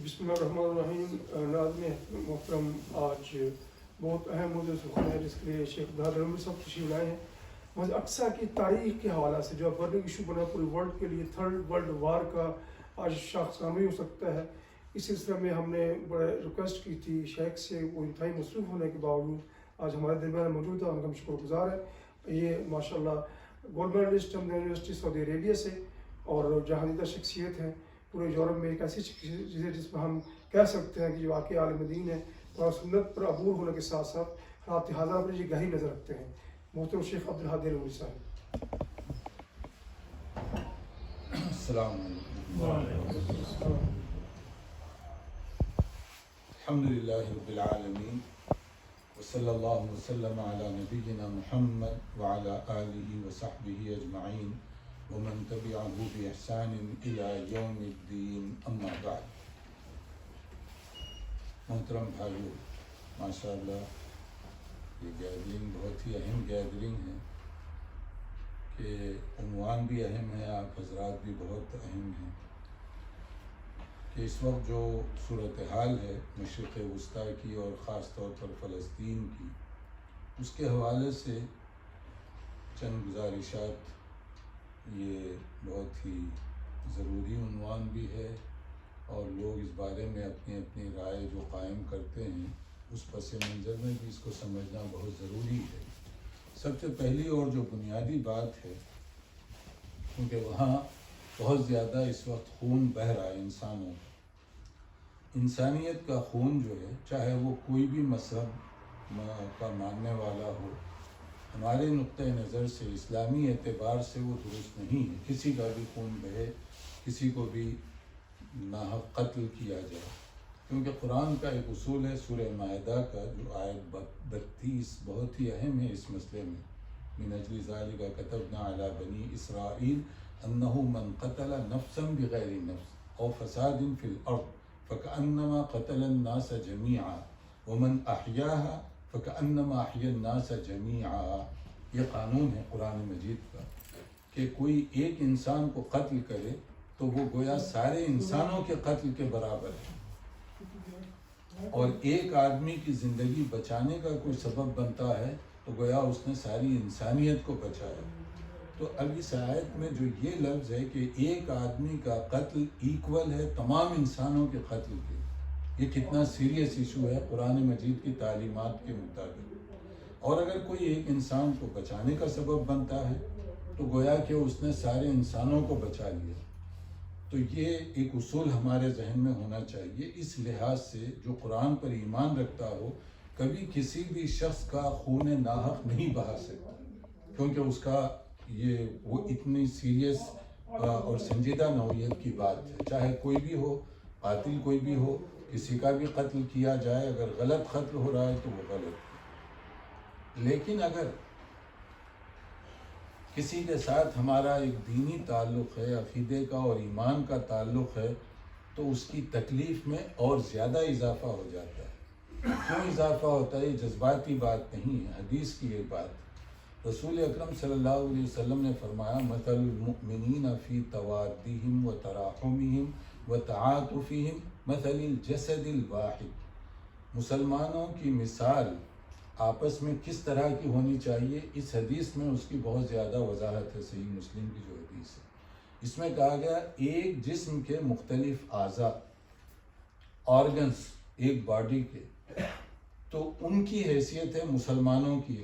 بسم اللہ الرحمن الرحیم. ناظرین محترم، آج بہت اہم موضوع سخن ہے جس کے لیے شیخ عبدالحادی صاحب تشریف لائے ہیں. مسجد اقصیٰ کی تاریخ کے حوالے سے جو برننگ ایشو بنا پوری ورلڈ کے لیے، تھرڈ ورلڈ وار کا آج شاخ نامی ہو سکتا ہے. اس سلسلے میں ہم نے بڑا ریکویسٹ کی تھی شیخ سے، وہ انتہائی مصروف ہونے کے باوجود آج ہمارے درمیان موجود ہے، ان کا ہم شکر گزار ہے. یہ ماشاء اللہ گولڈ میڈلسٹ یونیورسٹی سعودی عربیہ سے اور جہاندیدہ شخصیت ہے پورے یورپ میں. ایک ایسی چیز ہے جس میں ہم کہہ سکتے ہیں کہ جو واقعی عالم دین ہے اور سنت پر عبور ہونے کے ساتھ ساتھ حالات حاضرہ پر یہ گہری نظر رکھتے ہیں. محترم شیخ عبدالحادی صاحب. السلام علیکم. الحمدللہ رب العالمین وصلی اللہ وسلم علی نبینا محمد وعلی آلہ وصحبہ اجمعین ومن تبعہ بإحسان الی یوم الدین. اما بعد. محترم بھائیو، ماشاءاللہ یہ گیدرنگ بہت ہی اہم گیدرنگ ہے کہ عنوان بھی اہم ہے، آپ حضرات بھی بہت اہم ہیں کہ اس وقت جو صورتحال ہے مشرق وسطیٰ کی اور خاص طور پر فلسطین کی، اس کے حوالے سے چند گزارشات. یہ بہت ہی ضروری عنوان بھی ہے اور لوگ اس بارے میں اپنی اپنی رائے جو قائم کرتے ہیں اس پس منظر میں بھی اس کو سمجھنا بہت ضروری ہے. سب سے پہلی اور جو بنیادی بات ہے، کیونکہ وہاں بہت زیادہ اس وقت خون بہہ رہا ہے انسانوں کا، انسانیت کا خون جو ہے، چاہے وہ کوئی بھی مذہب کا ماننے والا ہو، ہمارے نقطۂ نظر سے اسلامی اعتبار سے وہ درست نہیں ہے. کسی کا بھی خون بہے، کسی کو بھی ناحق قتل کیا جائے، کیونکہ قرآن کا ایک اصول ہے سورہ مائدہ کا جو آیت 32 بہت ہی اہم ہے اس مسئلے میں. من اجل ذالک کتبنا علی بنی اسرائیل انہ من قتل نفسا بغیر نفس او فساد فی الارض فکأنما قتل الناس جمیعا ومن احیاها فکأنما احیا الناس جمیعا. یہ قانون ہے قرآن مجید کا کہ کوئی ایک انسان کو قتل کرے تو وہ گویا سارے انسانوں کے قتل کے برابر ہے، اور ایک آدمی کی زندگی بچانے کا کوئی سبب بنتا ہے تو گویا اس نے ساری انسانیت کو بچایا. تو اب اس آیت میں جو یہ لفظ ہے کہ ایک آدمی کا قتل ایکول ہے تمام انسانوں کے قتل کے، یہ کتنا سیریس ایشو ہے قرآن مجید کی تعلیمات کے مطابق. اور اگر کوئی ایک انسان کو بچانے کا سبب بنتا ہے تو گویا کہ اس نے سارے انسانوں کو بچا لیا. تو یہ ایک اصول ہمارے ذہن میں ہونا چاہیے. اس لحاظ سے جو قرآن پر ایمان رکھتا ہو کبھی کسی بھی شخص کا خون ناحق نہیں بہا سکتا، کیونکہ اس کا وہ اتنی سیریس اور سنجیدہ نوعیت کی بات ہے. چاہے کوئی بھی ہو، قاتل کوئی بھی ہو، کسی کا بھی قتل کیا جائے، اگر غلط قتل ہو رہا ہے تو وہ غلط ہے. لیکن اگر کسی کے ساتھ ہمارا ایک دینی تعلق ہے، عقیدے کا اور ایمان کا تعلق ہے، تو اس کی تکلیف میں اور زیادہ اضافہ ہو جاتا ہے. کیوں اضافہ ہوتا ہے؟ یہ جذباتی بات نہیں ہے، حدیث کی ایک بات. رسول اکرم صلی اللہ علیہ وسلم نے فرمایا مثل المؤمنین فی توادہم و تراحمہم و تعاطفہم مثل الجسد الواحد. مسلمانوں کی مثال آپس میں کس طرح کی ہونی چاہیے، اس حدیث میں اس کی بہت زیادہ وضاحت ہے. صحیح مسلم کی جو حدیث ہے اس میں کہا گیا ایک جسم کے مختلف اعضاء، آرگنز ایک باڈی کے، تو ان کی حیثیت ہے مسلمانوں کی،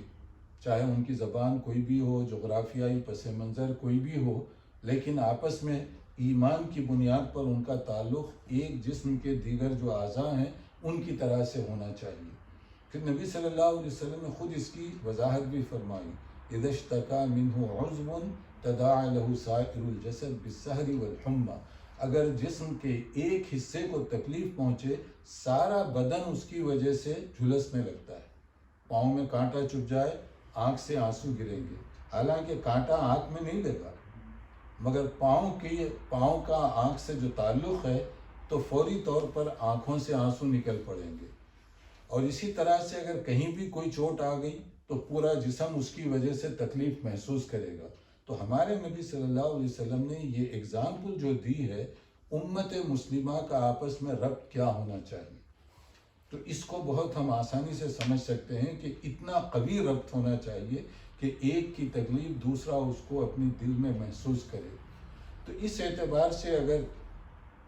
چاہے ان کی زبان کوئی بھی ہو، جغرافیائی پس منظر کوئی بھی ہو، لیکن آپس میں ایمان کی بنیاد پر ان کا تعلق ایک جسم کے دیگر جو اعضاء ہیں ان کی طرح سے ہونا چاہیے. پھر نبی صلی اللہ علیہ وسلم نے خود اس کی وضاحت بھی فرمائی، اذا اشتکا منہ عضو تداعی لہ سائر الجسد بالسہر والحمى. اگر جسم کے ایک حصے کو تکلیف پہنچے سارا بدن اس کی وجہ سے جھلسنے لگتا ہے. پاؤں میں کانٹا چبھ جائے آنکھ سے آنسو گریں گے، حالانکہ کانٹا آنکھ میں نہیں لگا، مگر پاؤں کا آنکھ سے جو تعلق ہے تو فوری طور پر آنکھوں سے آنسو نکل پڑیں گے. اور اسی طرح سے اگر کہیں بھی کوئی چوٹ آ گئی تو پورا جسم اس کی وجہ سے تکلیف محسوس کرے گا. تو ہمارے نبی صلی اللہ علیہ وسلم نے یہ اگزامپل جو دی ہے امت مسلمہ کا آپس میں ربط کیا ہونا چاہیے، تو اس کو بہت ہم آسانی سے سمجھ سکتے ہیں کہ اتنا قوی ربط ہونا چاہیے کہ ایک کی تکلیف دوسرا اس کو اپنی دل میں محسوس کرے۔ تو اس اعتبار سے اگر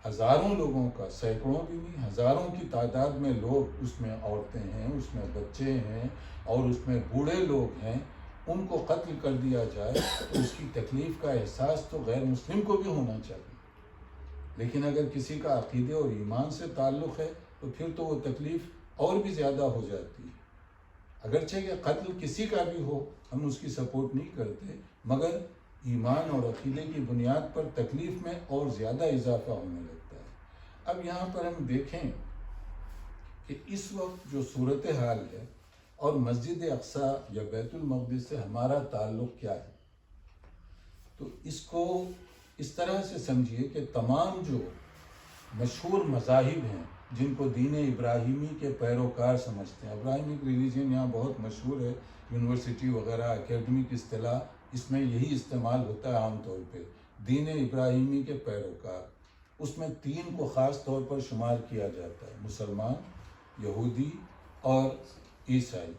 ہزاروں لوگوں کا، سینکڑوں بھی نہیں، ہزاروں کی تعداد میں لوگ اس میں، عورتیں ہیں، اس میں بچے ہیں اور اس میں بوڑھے لوگ ہیں، ان کو قتل کر دیا جائے تو اس کی تکلیف کا احساس تو غیر مسلم کو بھی ہونا چاہیے۔ لیکن اگر کسی کا عقیدے اور ایمان سے تعلق ہے تو پھر تو وہ تکلیف اور بھی زیادہ ہو جاتی ہے۔ اگرچہ کہ قتل کسی کا بھی ہو، ہم اس کی سپورٹ نہیں کرتے، مگر ایمان اور عقیدے کی بنیاد پر تکلیف میں اور زیادہ اضافہ ہونے لگتا ہے۔ اب یہاں پر ہم دیکھیں کہ اس وقت جو صورتحال ہے اور مسجد اقصیٰ یا بیت المقدس سے ہمارا تعلق کیا ہے، تو اس کو اس طرح سے سمجھیے کہ تمام جو مشہور مذاہب ہیں جن کو دین ابراہیمی کے پیروکار سمجھتے ہیں، ابراہیمک ریلیجن یہاں بہت مشہور ہے، یونیورسٹی وغیرہ اکیڈمک اصطلاح اس میں یہی استعمال ہوتا ہے عام طور پہ، دین ابراہیمی کے پیروکار۔ اس میں 3 کو خاص طور پر شمار کیا جاتا ہے، مسلمان، یہودی اور عیسائی۔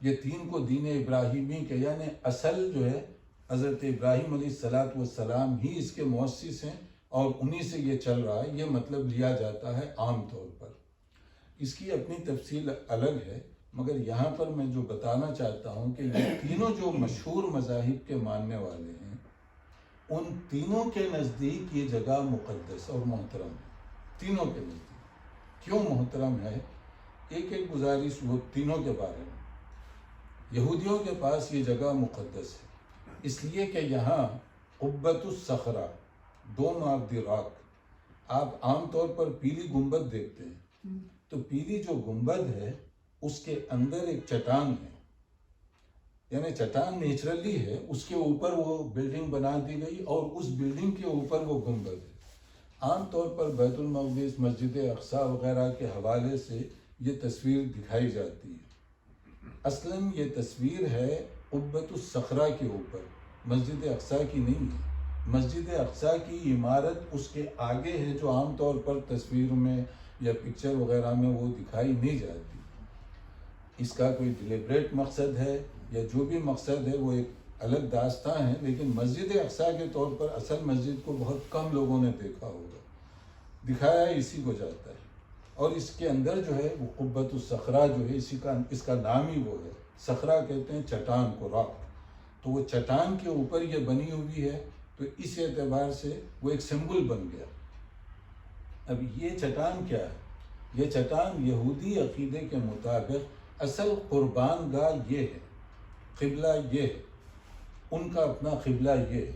یہ 3 کو دین ابراہیمی کے، یعنی اصل جو ہے حضرت ابراہیم علیہ السلام ہی اس کے مؤسس ہیں اور انہی سے یہ چل رہا ہے، یہ مطلب لیا جاتا ہے عام طور پر۔ اس کی اپنی تفصیل الگ ہے، مگر یہاں پر میں جو بتانا چاہتا ہوں کہ یہ تینوں جو مشہور مذاہب کے ماننے والے ہیں، ان تینوں کے نزدیک یہ جگہ مقدس اور محترم ہے۔ تینوں کے نزدیک کیوں محترم ہے؟ ایک گزارش وہ تینوں کے بارے میں۔ یہودیوں کے پاس یہ جگہ مقدس ہے اس لیے کہ یہاں قبۃ الصخرہ، ڈوم آف دی راک، آپ عام طور پر پیلی گنبد دیکھتے ہیں، تو پیلی جو گنبد ہے اس کے اندر ایک چٹان ہے، یعنی چٹان نیچرلی ہے، اس کے اوپر وہ بلڈنگ بنا دی گئی اور اس بلڈنگ کے اوپر وہ گنبد ہے۔ عام طور پر بیت المقدس، مسجد اقصیٰ وغیرہ کے حوالے سے یہ تصویر دکھائی جاتی ہے۔ اصلاً یہ تصویر ہے قبۃ الصخرہ کے اوپر، مسجد اقصیٰ کی نہیں ہے۔ مسجد اقصیٰ کی عمارت اس کے آگے ہے جو عام طور پر تصویر میں یا پکچر وغیرہ میں وہ دکھائی نہیں جاتی۔ اس کا کوئی ڈیلیبریٹ مقصد ہے یا جو بھی مقصد ہے وہ ایک الگ داستان ہے، لیکن مسجد اقصیٰ کے طور پر اصل مسجد کو بہت کم لوگوں نے دیکھا ہوگا، دکھایا اسی کو جاتا ہے۔ اور اس کے اندر جو ہے وہ قبۃ الصخرہ جو ہے، اس کا نام ہی وہ ہے، صخرہ کہتے ہیں چٹان کو، راک، تو وہ چٹان کے اوپر یہ بنی ہوئی ہے، تو اس اعتبار سے وہ ایک سمبل بن گیا۔ اب یہ چٹان کیا ہے؟ یہ چٹان یہودی عقیدے کے مطابق اصل قربان گاہ یہ ہے، قبلہ یہ ہے، ان کا اپنا قبلہ یہ ہے۔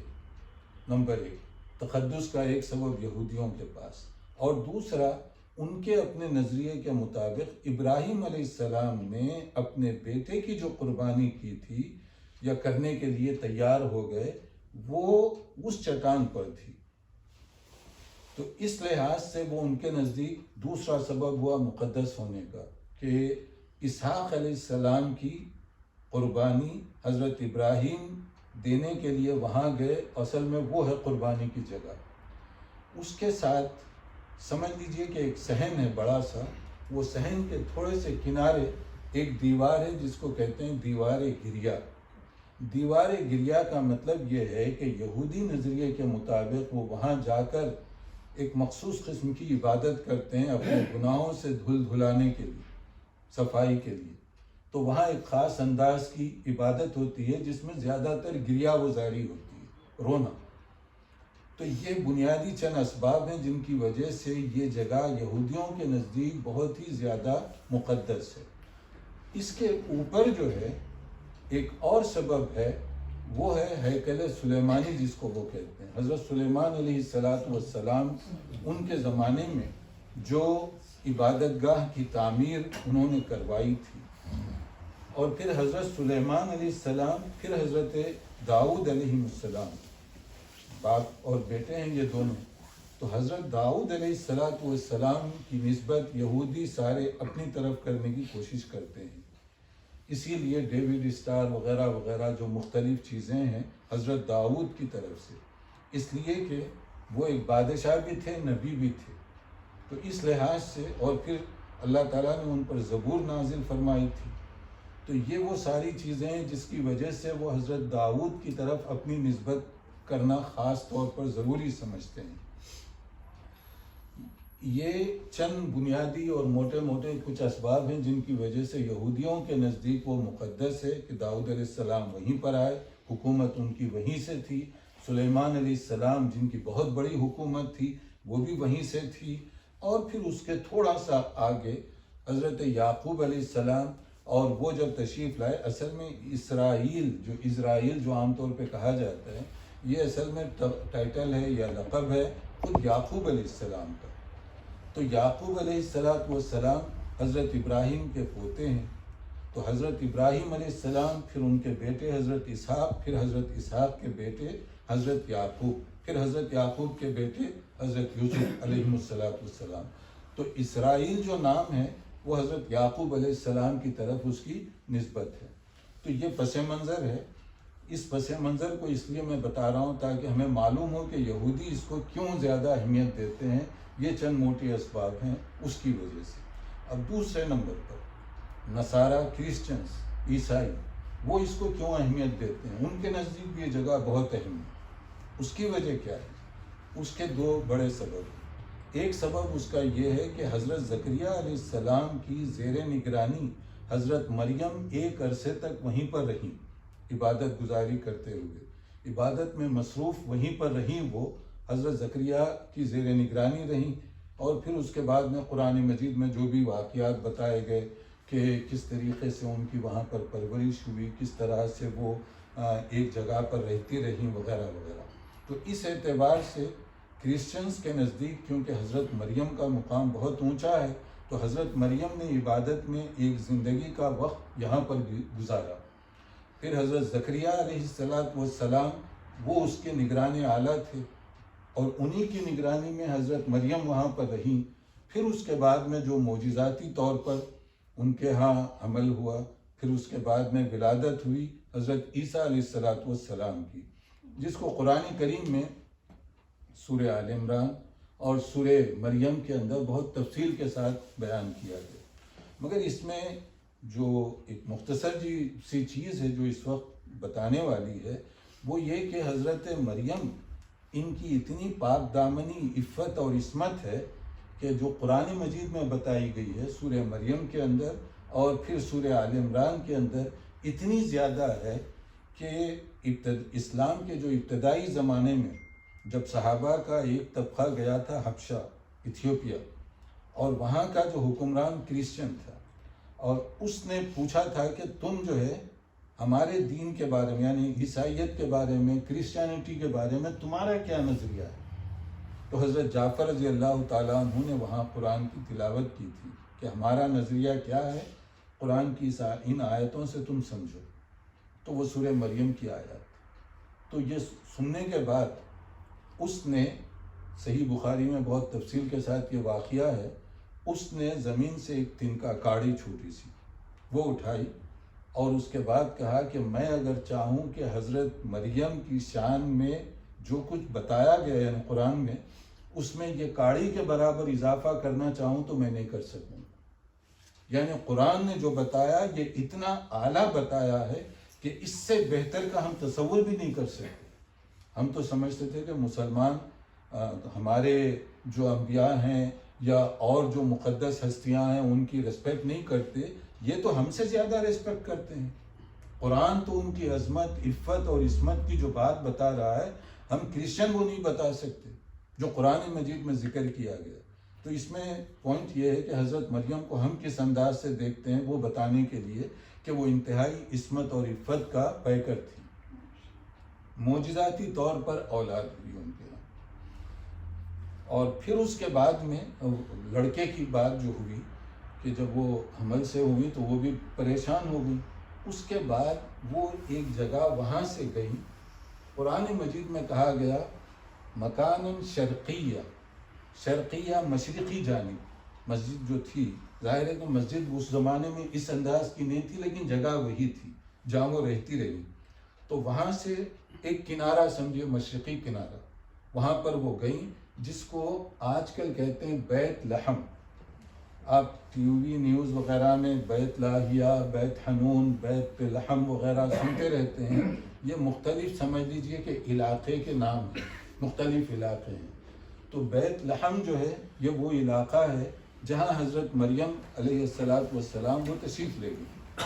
نمبر 1 تقدس کا ایک سبب یہودیوں کے پاس، اور دوسرا ان کے اپنے نظریے کے مطابق ابراہیم علیہ السلام نے اپنے بیٹے کی جو قربانی کی تھی یا کرنے کے لیے تیار ہو گئے، وہ اس چٹان پر تھی، تو اس لحاظ سے وہ ان کے نزدیک دوسرا سبب ہوا مقدس ہونے کا، کہ اسحاق علیہ السلام کی قربانی حضرت ابراہیم دینے کے لیے وہاں گئے، اصل میں وہ ہے قربانی کی جگہ۔ اس کے ساتھ سمجھ لیجئے کہ ایک صحن ہے بڑا سا، وہ صحن کے تھوڑے سے کنارے ایک دیوار ہے جس کو کہتے ہیں دیوار گریا۔ دیوار گریا کا مطلب یہ ہے کہ یہودی نظریے کے مطابق وہ وہاں جا کر ایک مخصوص قسم کی عبادت کرتے ہیں اپنے گناہوں سے دھلانے کے لیے، صفائی کے لیے، تو وہاں ایک خاص انداز کی عبادت ہوتی ہے جس میں زیادہ تر گریا وزاری ہوتی ہے، رونا۔ تو یہ بنیادی چند اسباب ہیں جن کی وجہ سے یہ جگہ یہودیوں کے نزدیک بہت ہی زیادہ مقدس ہے۔ اس کے اوپر جو ہے ایک اور سبب ہے، وہ ہے ہیکل سلیمانی جس کو وہ کہتے ہیں۔ حضرت سلیمان علیہ السلام ان کے زمانے میں جو عبادت گاہ کی تعمیر انہوں نے کروائی تھی، اور پھر حضرت سلیمان علیہ السلام، پھر حضرت داؤد علیہ السلام، باپ اور بیٹے ہیں یہ دونوں، تو حضرت داؤد علیہ السلام کی نسبت یہودی سارے اپنی طرف کرنے کی کوشش کرتے ہیں، اسی لیے ڈیوڈ اسٹار وغیرہ وغیرہ جو مختلف چیزیں ہیں حضرت داؤد کی طرف سے، اس لیے کہ وہ ایک بادشاہ بھی تھے، نبی بھی تھے. تو اس لحاظ سے، اور پھر اللہ تعالیٰ نے ان پر زبور نازل فرمائی تھی. تو یہ وہ ساری چیزیں ہیں جس کی وجہ سے وہ حضرت داؤد کی طرف اپنی نسبت کرنا خاص طور پر ضروری سمجھتے ہیں. یہ چند بنیادی اور موٹے موٹے کچھ اسباب ہیں جن کی وجہ سے یہودیوں کے نزدیک وہ مقدس ہے کہ داؤد علیہ السلام وہیں پر آئے، حکومت ان کی وہیں سے تھی. سلیمان علیہ السلام جن کی بہت بڑی حکومت تھی وہ بھی وہیں سے تھی. اور پھر اس کے تھوڑا سا آگے حضرت یعقوب علیہ السلام، اور وہ جب تشریف لائے، اصل میں اسرائیل جو عام طور پہ کہا جاتا ہے، یہ اصل میں ٹائٹل ہے یا لقب ہے خود یعقوب علیہ السلام کا. تو یعقوب علیہ السلام حضرت ابراہیم کے پوتے ہیں. تو حضرت ابراہیم علیہ السلام، پھر ان کے بیٹے حضرت اسحاق، پھر حضرت اسحاق کے بیٹے حضرت یعقوب، پھر حضرت یعقوب کے بیٹے حضرت یوسف علیہ السلام. تو اسرائیل جو نام ہے وہ حضرت یعقوب علیہ السلام کی طرف اس کی نسبت ہے. تو یہ پس منظر ہے. اس پس منظر کو اس لیے میں بتا رہا ہوں تاکہ ہمیں معلوم ہو کہ یہودی اس کو کیوں زیادہ اہمیت دیتے ہیں. یہ چند موٹے اسباب ہیں اس کی وجہ سے. اب دوسرے نمبر پر نصارہ، کرسچنز، عیسائی، وہ اس کو کیوں اہمیت دیتے ہیں؟ ان کے نزدیک بھی یہ جگہ بہت اہم ہے. اس کی وجہ کیا ہے؟ اس کے دو بڑے سبب ہیں. ایک سبب اس کا یہ ہے کہ حضرت زکریا علیہ السلام کی زیر نگرانی حضرت مریم ایک عرصے تک وہیں پر رہیں، عبادت گزاری کرتے ہوئے، عبادت میں مصروف وہیں پر رہیں. وہ حضرت زکریا کی زیر نگرانی رہیں. اور پھر اس کے بعد میں قرآن مجید میں جو بھی واقعات بتائے گئے کہ کس طریقے سے ان کی وہاں پر پرورش ہوئی، کس طرح سے وہ ایک جگہ پر رہتی رہیں، وغیرہ وغیرہ. تو اس اعتبار سے کرسچنز کے نزدیک کیونکہ حضرت مریم کا مقام بہت اونچا ہے، تو حضرت مریم نے عبادت میں ایک زندگی کا وقت یہاں پر گزارا. پھر حضرت زکریا علیہ السلام وہ اس کے نگران اعلیٰ تھے، اور انہی کی نگرانی میں حضرت مریم وہاں پر رہیں. پھر اس کے بعد میں جو معجزاتی طور پر ان کے ہاں عمل ہوا، پھر اس کے بعد میں ولادت ہوئی حضرت عیسیٰ علیہ السلام کی، جس کو قرآن کریم میں سورہ آل عمران اور سورہ مریم کے اندر بہت تفصیل کے ساتھ بیان کیا گیا. مگر اس میں جو ایک مختصر سی چیز ہے جو اس وقت بتانے والی ہے، وہ یہ کہ حضرت مریم، ان کی اتنی پاک دامنی عفت اور عصمت ہے کہ جو قرآن مجید میں بتائی گئی ہے سورہ مریم کے اندر اور پھر سورہ آل عمران کے اندر، اتنی زیادہ ہے کہ اسلام کے جو ابتدائی زمانے میں جب صحابہ کا ایک طبقہ گیا تھا حبشہ، ایتھیوپیا، اور وہاں کا جو حکمران کرسچن تھا، اور اس نے پوچھا تھا کہ تم جو ہے ہمارے دین کے بارے میں، یعنی عیسائیت کے بارے میں، کرسچینٹی کے بارے میں تمہارا کیا نظریہ ہے؟ تو حضرت جعفر رضی اللہ تعالیٰ عنہ نے وہاں قرآن کی تلاوت کی تھی کہ ہمارا نظریہ کیا ہے، قرآن کی ان آیتوں سے تم سمجھو. تو وہ سورہ مریم کی آیات. تو یہ سننے کے بعد اس نے، صحیح بخاری میں بہت تفصیل کے ساتھ یہ واقعہ ہے، اس نے زمین سے ایک تنکا کاڑی چھوٹی سی وہ اٹھائی، اور اس کے بعد کہا کہ میں اگر چاہوں کہ حضرت مریم کی شان میں جو کچھ بتایا گیا ہے یعنی قرآن میں، اس میں یہ کاڑی کے برابر اضافہ کرنا چاہوں تو میں نہیں کر سکوں. یعنی قرآن نے جو بتایا یہ اتنا اعلیٰ بتایا ہے کہ اس سے بہتر کا ہم تصور بھی نہیں کر سکتے. ہم تو سمجھتے تھے کہ مسلمان ہمارے جو انبیاء ہیں یا اور جو مقدس ہستیاں ہیں ان کی ریسپیکٹ نہیں کرتے، یہ تو ہم سے زیادہ ریسپیکٹ کرتے ہیں. قرآن تو ان کی عظمت، عفت اور عصمت کی جو بات بتا رہا ہے، ہم کرسچن وہ نہیں بتا سکتے جو قرآن مجید میں ذکر کیا گیا. تو اس میں پوائنٹ یہ ہے کہ حضرت مریم کو ہم کس انداز سے دیکھتے ہیں، وہ بتانے کے لیے کہ وہ انتہائی عصمت اور عفت کا پیکر تھی. معجزاتی طور پر اولاد ہوئی ان کے یہاں. اور پھر اس کے بعد میں لڑکے کی بات جو ہوئی کہ جب وہ حمل سے ہوئی تو وہ بھی پریشان ہو گئی. اس کے بعد وہ ایک جگہ وہاں سے گئی. قرآن مجید میں کہا گیا مکان شرقیہ مشرقی جانب مسجد جو تھی، ظاہر ہے کہ مسجد اس زمانے میں اس انداز کی نہیں تھی لیکن جگہ وہی تھی جہاں وہ رہتی رہی. تو وہاں سے ایک کنارہ سمجھے، مشرقی کنارہ، وہاں پر وہ گئیں، جس کو آج کل کہتے ہیں بیت لحم. آپ ٹی وی نیوز وغیرہ میں بیت لاہیا، بیت حنون، بیت لحم وغیرہ سنتے رہتے ہیں. یہ مختلف سمجھ لیجئے کہ علاقے کے نام ہیں، مختلف علاقے ہیں. تو بیت لحم جو ہے یہ وہ علاقہ ہے جہاں حضرت مریم علیہ السلام وہ تشریف لے گئی.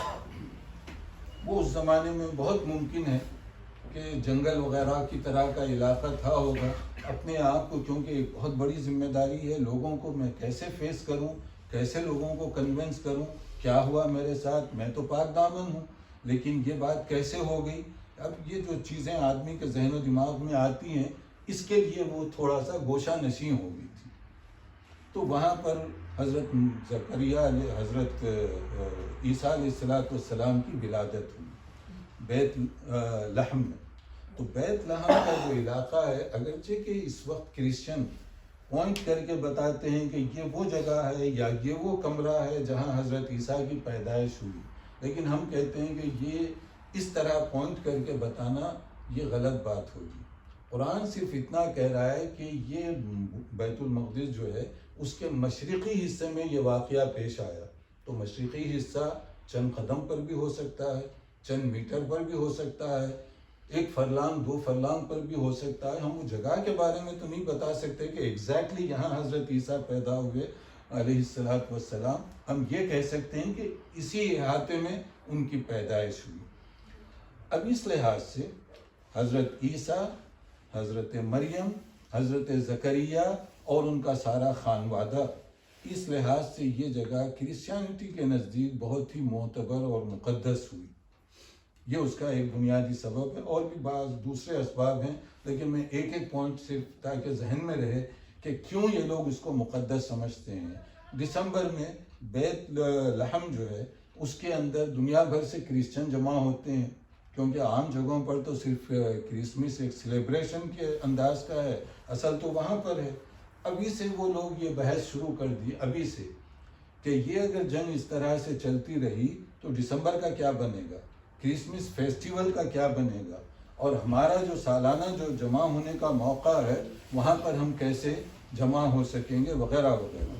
وہ اس زمانے میں بہت ممکن ہے کہ جنگل وغیرہ کی طرح کا علاقہ تھا ہوگا. اپنے آپ کو، کیونکہ ایک بہت بڑی ذمہ داری ہے، لوگوں کو میں کیسے فیس کروں، کیسے لوگوں کو کنونس کروں، کیا ہوا میرے ساتھ، میں تو پاک دامن ہوں لیکن یہ بات کیسے ہو گئی. اب یہ جو چیزیں آدمی کے ذہن و دماغ میں آتی ہیں، اس کے لیے وہ تھوڑا سا گوشہ نشیں ہو گئی تھی. تو وہاں پر حضرت زکریا حضرت عیسیٰ علیہ السلام کی ولادت ہوئی بیت لحم میں. تو بیت لحم کا جو علاقہ ہے، اگرچہ کہ اس وقت کرسچن پوائنٹ کر کے بتاتے ہیں کہ یہ وہ جگہ ہے یا یہ وہ کمرہ ہے جہاں حضرت عیسیٰ کی پیدائش ہوئی، لیکن ہم کہتے ہیں کہ یہ اس طرح پوائنٹ کر کے بتانا یہ غلط بات ہوگی. قرآن صرف اتنا کہہ رہا ہے کہ یہ بیت المقدس جو ہے اس کے مشرقی حصے میں یہ واقعہ پیش آیا. تو مشرقی حصہ چند قدم پر بھی ہو سکتا ہے، چند میٹر پر بھی ہو سکتا ہے، 1 فرلانگ 2 فرلانگ پر بھی ہو سکتا ہے. ہم وہ جگہ کے بارے میں تو نہیں بتا سکتے کہ ایگزیکٹلی یہاں حضرت عیسیٰ پیدا ہوئے علیہ السلام. ہم یہ کہہ سکتے ہیں کہ اسی احاطے میں ان کی پیدائش ہوئی. اب اس لحاظ سے حضرت عیسیٰ، حضرت مریم، حضرت زکریا اور ان کا سارا خانوادہ، اس لحاظ سے یہ جگہ کرسچینٹی کے نزدیک بہت ہی معتبر اور مقدس ہوئی. یہ اس کا ایک بنیادی سبب ہے. اور بھی بعض دوسرے اسباب ہیں، لیکن میں ایک پوائنٹ صرف تاکہ ذہن میں رہے کہ کیوں یہ لوگ اس کو مقدس سمجھتے ہیں. دسمبر میں بیت لحم جو ہے اس کے اندر دنیا بھر سے کرسچن جمع ہوتے ہیں، کیونکہ عام جگہوں پر تو صرف کرسمس ایک سیلیبریشن کے انداز کا ہے، اصل تو وہاں پر ہے. ابھی سے وہ لوگ یہ بحث شروع کر دی ابھی سے کہ یہ اگر جنگ اس طرح سے چلتی رہی تو دسمبر کا کیا بنے گا، کرسمس فیسٹیول کا کیا بنے گا، اور ہمارا جو سالانہ جو جمع ہونے کا موقع ہے وہاں پر ہم کیسے جمع ہو سکیں گے وغیرہ وغیرہ.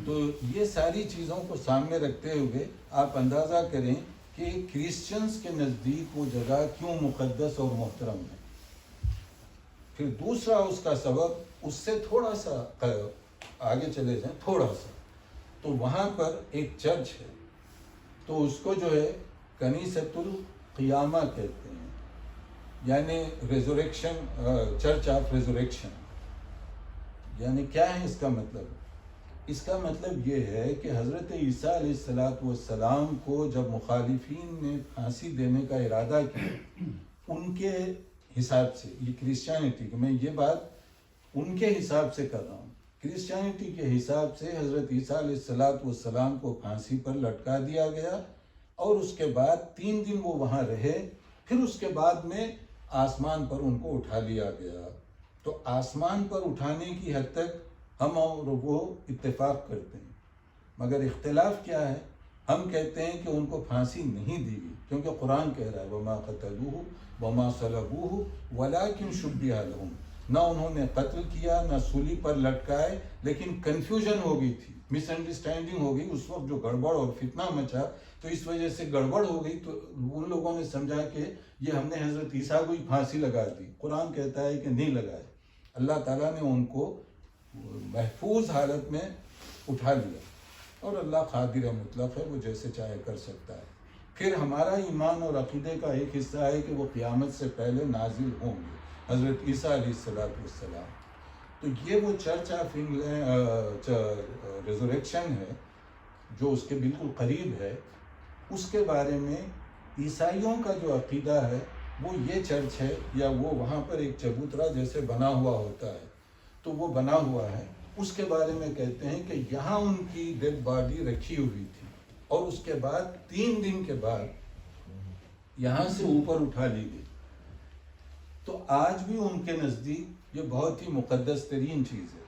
تو یہ ساری چیزوں کو سامنے رکھتے ہوئے آپ اندازہ کریں کہ کرسچنز کے نزدیک وہ جگہ کیوں مقدس اور محترم ہے. پھر دوسرا اس کا سبب، اس سے تھوڑا سا آگے چلے جائیں تھوڑا سا، تو وہاں پر ایک چرچ ہے، تو اس کو جو ہے کنیسۃ القیامہ کہتے ہیں، یعنی ریزوریکشن، چرچ آف ریزوریکشن. یعنی کیا ہے اس کا مطلب؟ اس کا مطلب یہ ہے کہ حضرت عیسیٰ علیہ السلام کو جب مخالفین نے پھانسی دینے کا ارادہ کیا، ان کے حساب سے، یہ کرسچینٹی میں یہ بات ان کے حساب سے کر رہا ہوں، کرسچینٹی کے حساب سے حضرت عیسیٰ علیہ السلام کو پھانسی پر لٹکا دیا گیا، اور اس کے بعد 3 دن وہ وہاں رہے، پھر اس کے بعد میں آسمان پر ان کو اٹھا لیا گیا. تو آسمان پر اٹھانے کی حد تک ہم اور وہ اتفاق کرتے ہیں، مگر اختلاف کیا ہے؟ ہم کہتے ہیں کہ ان کو پھانسی نہیں دی گئی، کیونکہ قرآن کہہ رہا ہے وَمَا قَتَلُوهُ وَمَا صَلَبُوهُ وَلَٰكِنْ شُبِّهَ لَهُمْ. نہ انہوں نے قتل کیا، نہ سولی پر لٹکائے، لیکن کنفیوژن ہو گئی تھی، مس انڈرسٹینڈنگ ہو گئی. اس وقت جو گڑبڑ اور فتنہ مچا، تو اس وجہ سے گڑبڑ ہو گئی، تو ان لوگوں نے سمجھا کہ یہ ہم نے حضرت عیسیٰ کو ہی پھانسی لگا دی. قرآن کہتا ہے کہ نہیں لگائے، اللہ تعالیٰ نے ان کو محفوظ حالت میں اٹھا لیا، اور اللہ قادر مطلق ہے، وہ جیسے چاہے کر سکتا ہے. پھر ہمارا ایمان اور عقیدے کا ایک حصہ ہے کہ وہ قیامت سے پہلے نازل ہوں گے، حضرت عیسیٰ علیہ السلام. تو یہ وہ چرچ آف ریزوریکشن ہے جو اس کے بالکل قریب ہے. اس کے بارے میں عیسائیوں کا جو عقیدہ ہے وہ یہ چرچ ہے، یا وہ وہاں پر ایک چبوترا جیسے بنا ہوا ہوتا ہے، تو وہ بنا ہوا ہے. اس کے بارے میں کہتے ہیں کہ یہاں ان کی ڈیڈ باڈی رکھی ہوئی تھی، اور اس کے بعد 3 دن کے بعد یہاں سے اوپر اٹھا لی گئی. تو آج بھی ان کے نزدیک یہ بہت ہی مقدس ترین چیز ہے.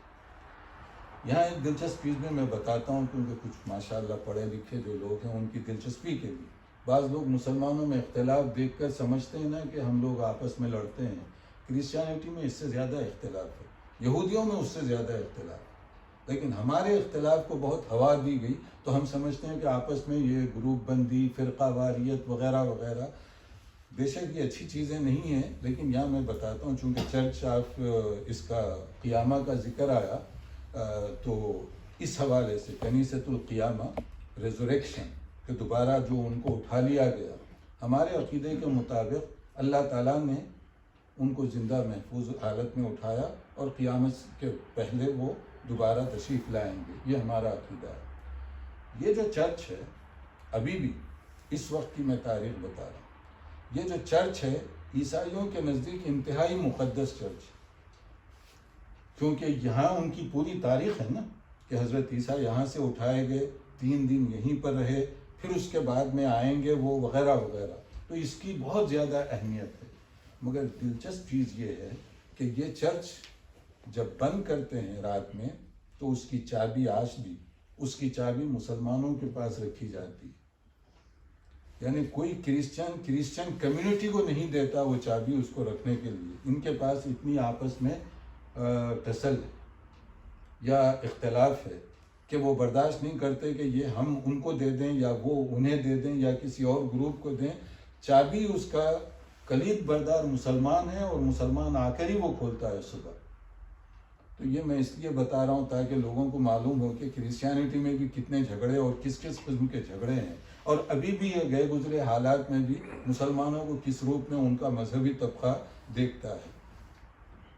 یہاں ایک دلچسپ چیز میں بتاتا ہوں، کیونکہ کچھ ماشاءاللہ پڑھے لکھے جو لوگ ہیں ان کی دلچسپی کے لیے. بعض لوگ مسلمانوں میں اختلاف دیکھ کر سمجھتے ہیں نا کہ ہم لوگ آپس میں لڑتے ہیں، کرسچینٹی میں اس سے زیادہ اختلاف ہے، یہودیوں میں اس سے زیادہ اختلاف ہے، لیکن ہمارے اختلاف کو بہت ہوا دی گئی تو ہم سمجھتے ہیں کہ آپس میں یہ گروپ بندی، فرقہ واریت وغیرہ وغیرہ، بے شک یہ اچھی چیزیں نہیں ہیں، لیکن یہاں میں بتاتا ہوں چونکہ چرچ آف اس کا قیامہ کا ذکر آیا تو اس حوالے سے کنیسۃ القیامہ، ریزوریکشن، کہ دوبارہ جو ان کو اٹھا لیا گیا، ہمارے عقیدے کے مطابق اللہ تعالیٰ نے ان کو زندہ محفوظ حالت میں اٹھایا اور قیامت کے پہلے وہ دوبارہ تشریف لائیں گے، یہ ہمارا عقیدہ ہے۔ یہ جو چرچ ہے ابھی بھی اس وقت کی میں تاریخ بتا رہا ہوں، یہ جو چرچ ہے عیسائیوں کے نزدیک انتہائی مقدس چرچ ہے، کیونکہ یہاں ان کی پوری تاریخ ہے نا کہ حضرت عیسیٰ یہاں سے اٹھائے گئے، 3 دن یہیں پر رہے، پھر اس کے بعد میں آئیں گے وہ وغیرہ وغیرہ، تو اس کی بہت زیادہ اہمیت ہے۔ مگر دلچسپ چیز یہ ہے کہ یہ چرچ جب بند کرتے ہیں رات میں تو اس کی چابی آج بھی، اس کی چابی مسلمانوں کے پاس رکھی جاتی ہے، یعنی کوئی کرسچن کمیونٹی کو نہیں دیتا وہ چابی اس کو رکھنے کے لیے، ان کے پاس اتنی آپس میں ٹسل ہے یا اختلاف ہے کہ وہ برداشت نہیں کرتے کہ یہ ہم ان کو دے دیں یا وہ انہیں دے دیں یا کسی اور گروپ کو دیں، چابی اس کا کلید بردار مسلمان ہے اور مسلمان آ کر ہی وہ کھولتا ہے صبح۔ تو یہ میں اس لیے بتا رہا ہوں تاکہ لوگوں کو معلوم ہو کہ کرسچینٹی میں بھی کتنے جھگڑے اور کس کس قسم کے جھگڑے ہیں، اور ابھی بھی یہ گئے گزرے حالات میں بھی مسلمانوں کو کس روپ میں ان کا مذہبی طبقہ دیکھتا ہے۔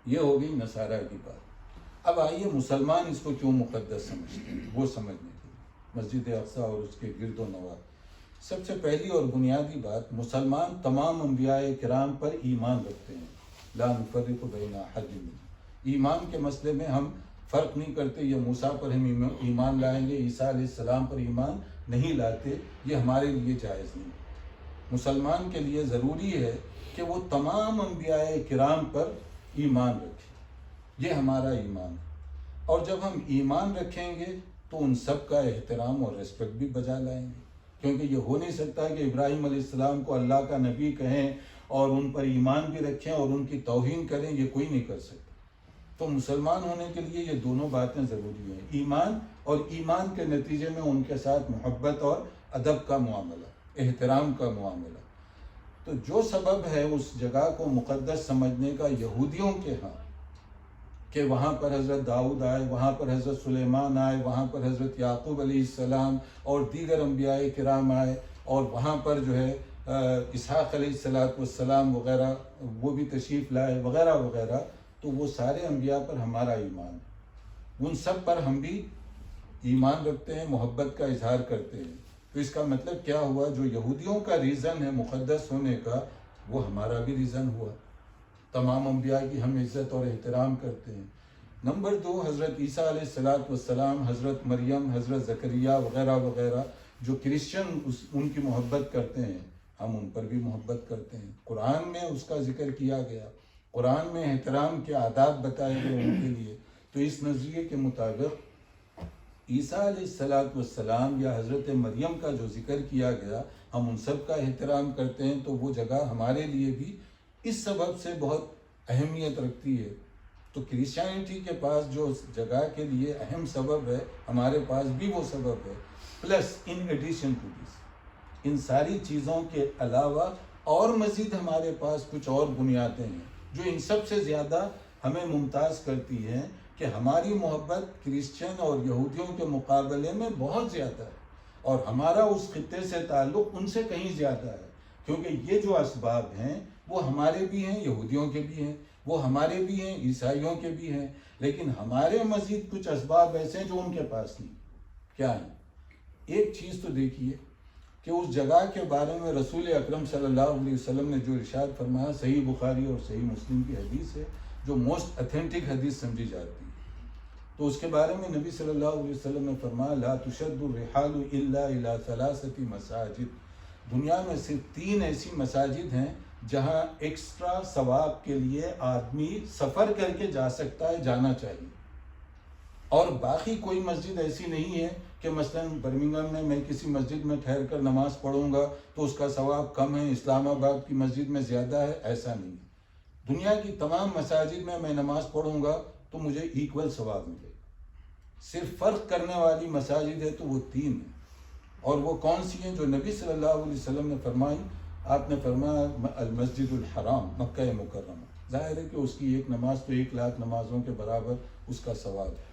یہ ہو گئی نصارہ کی بات۔ اب آئیے مسلمان اس کو کیوں مقدس سمجھتے ہیں وہ سمجھنے کے لیے، مسجد اقصی اور اس کے گرد و نواح۔ سب سے پہلی اور بنیادی بات، مسلمان تمام انبیاء کرام پر ایمان رکھتے ہیں، لا نفرق بین احد منہم۔ ایمان کے مسئلے میں ہم فرق نہیں کرتے، یہ موسیٰ پر ہم ایمان لائیں گے، عیسیٰ علیہ السلام پر ایمان نہیں لاتے، یہ ہمارے لیے جائز نہیں۔ مسلمان کے لیے ضروری ہے کہ وہ تمام انبیاء کرام پر ایمان رکھے، یہ ہمارا ایمان ہے، اور جب ہم ایمان رکھیں گے تو ان سب کا احترام اور ریسپیکٹ بھی بجا لائیں گے، کیونکہ یہ ہو نہیں سکتا کہ ابراہیم علیہ السلام کو اللہ کا نبی کہیں اور ان پر ایمان بھی رکھیں اور ان کی توہین کریں، یہ کوئی نہیں کر سکتا۔ تو مسلمان ہونے کے لیے یہ دونوں باتیں ضروری ہیں، ایمان اور ایمان کے نتیجے میں ان کے ساتھ محبت اور ادب کا معاملہ، احترام کا معاملہ۔ تو جو سبب ہے اس جگہ کو مقدس سمجھنے کا یہودیوں کے ہاں، کہ وہاں پر حضرت داؤد آئے، وہاں پر حضرت سلیمان آئے، وہاں پر حضرت یعقوب علیہ السلام اور دیگر انبیاء کرام آئے، اور وہاں پر جو ہے اسحاق علیہ السلام وغیرہ وہ بھی تشریف لائے وغیرہ وغیرہ، تو وہ سارے انبیاء پر ہمارا ایمان ہے، ان سب پر ہم بھی ایمان رکھتے ہیں، محبت کا اظہار کرتے ہیں۔ تو اس کا مطلب کیا ہوا، جو یہودیوں کا ریزن ہے مقدس ہونے کا، وہ ہمارا بھی ریزن ہوا، تمام انبیاء کی ہم عزت اور احترام کرتے ہیں۔ نمبر 2، حضرت عیسیٰ علیہ السلام، حضرت مریم، حضرت زکریا وغیرہ وغیرہ، جو کرسچن ان کی محبت کرتے ہیں، ہم ان پر بھی محبت کرتے ہیں۔ قرآن میں اس کا ذکر کیا گیا، قرآن میں احترام کے آداب بتائے گئے ان کے لیے۔ تو اس نظریے کے مطابق عیسیٰ علیہ السلام یا حضرت مریم کا جو ذکر کیا گیا، ہم ان سب کا احترام کرتے ہیں، تو وہ جگہ ہمارے لیے بھی اس سبب سے بہت اہمیت رکھتی ہے۔ تو کرسچینٹی کے پاس جو جگہ کے لیے اہم سبب ہے، ہمارے پاس بھی وہ سبب ہے، plus in addition to this, ان ساری چیزوں کے علاوہ اور مزید ہمارے پاس کچھ اور بنیادیں ہیں جو ان سب سے زیادہ ہمیں ممتاز کرتی ہیں، کہ ہماری محبت کرسچن اور یہودیوں کے مقابلے میں بہت زیادہ ہے، اور ہمارا اس خطے سے تعلق ان سے کہیں زیادہ ہے، کیونکہ یہ جو اسباب ہیں وہ ہمارے بھی ہیں، یہودیوں کے بھی ہیں، وہ ہمارے بھی ہیں، عیسائیوں کے بھی ہیں، لیکن ہمارے مزید کچھ اسباب ایسے ہیں جو ان کے پاس نہیں۔ کیا ہیں؟ ایک چیز تو دیکھیے کہ اس جگہ کے بارے میں رسول اکرم صلی اللہ علیہ وسلم نے جو ارشاد فرمایا، صحیح بخاری اور صحیح مسلم کی حدیث ہے، جو موسٹ اتھینٹک حدیث سمجھی جاتی ہے۔ تو اس کے بارے میں نبی صلی اللہ علیہ وسلم نے فرمایا، لا تشد الرحال الا الى 3 مساجد، دنیا میں صرف 3 ایسی مساجد ہیں جہاں ایکسٹرا ثواب کے لیے آدمی سفر کر کے جا سکتا ہے، جانا چاہیے، اور باقی کوئی مسجد ایسی نہیں ہے کہ مثلا برمنگھم میں کسی مسجد میں ٹھہر کر نماز پڑھوں گا تو اس کا ثواب کم ہے، اسلام آباد کی مسجد میں زیادہ ہے، ایسا نہیں ہے۔ دنیا کی تمام مساجد میں نماز پڑھوں گا تو مجھے ایکول ثواب ملے گا، صرف فرق کرنے والی مساجد ہے تو وہ 3 ہیں، اور وہ کون سی ہیں؟ جو نبی صلی اللہ علیہ وسلم نے فرمائی. آپ نے فرمایا المسجد الحرام، مکہ مکرمہ. ظاہر ہے کہ اس کی ایک نماز تو 1,00,000 نمازوں کے برابر اس کا ثواب ہے،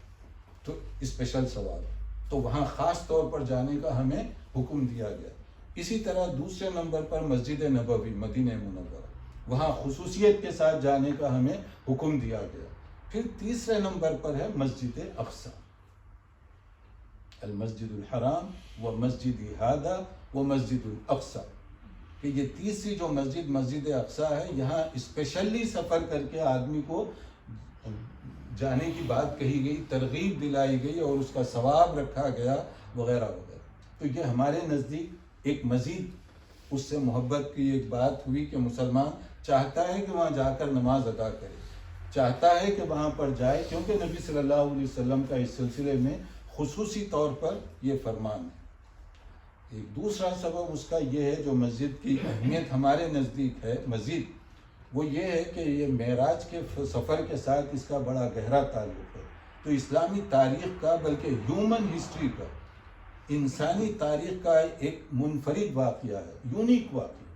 تو اسپیشل ثواب ہے، تو وہاں خاص طور پر جانے کا ہمیں حکم دیا گیا. اسی طرح دوسرے نمبر پر مسجد نبوی مدینہ منورہ، وہاں خصوصیت کے ساتھ جانے کا ہمیں حکم دیا گیا. پھر تیسرے نمبر پر ہے مسجد اقصی، المسجد الحرام و مسجد ہذا و مسجد الاقصی، کہ یہ تیسری جو مسجد اقصی ہے، یہاں اسپیشلی سفر کر کے آدمی کو جانے کی بات کہی گئی، ترغیب دلائی گئی اور اس کا ثواب رکھا گیا وغیرہ وغیرہ. تو یہ ہمارے نزدیک ایک مزید اس سے محبت کی ایک بات ہوئی کہ مسلمان چاہتا ہے کہ وہاں جا کر نماز ادا کرے، چاہتا ہے کہ وہاں پر جائے، کیونکہ نبی صلی اللہ علیہ وسلم کا اس سلسلے میں خصوصی طور پر یہ فرمان ہے. ایک دوسرا سبب اس کا یہ ہے جو مسجد کی اہمیت ہمارے نزدیک ہے مزید، وہ یہ ہے کہ یہ معراج کے سفر کے ساتھ اس کا بڑا گہرا تعلق ہے. تو اسلامی تاریخ کا، بلکہ ہیومن ہسٹری کا، انسانی تاریخ کا ایک منفرد واقعہ ہے، یونیک واقعہ،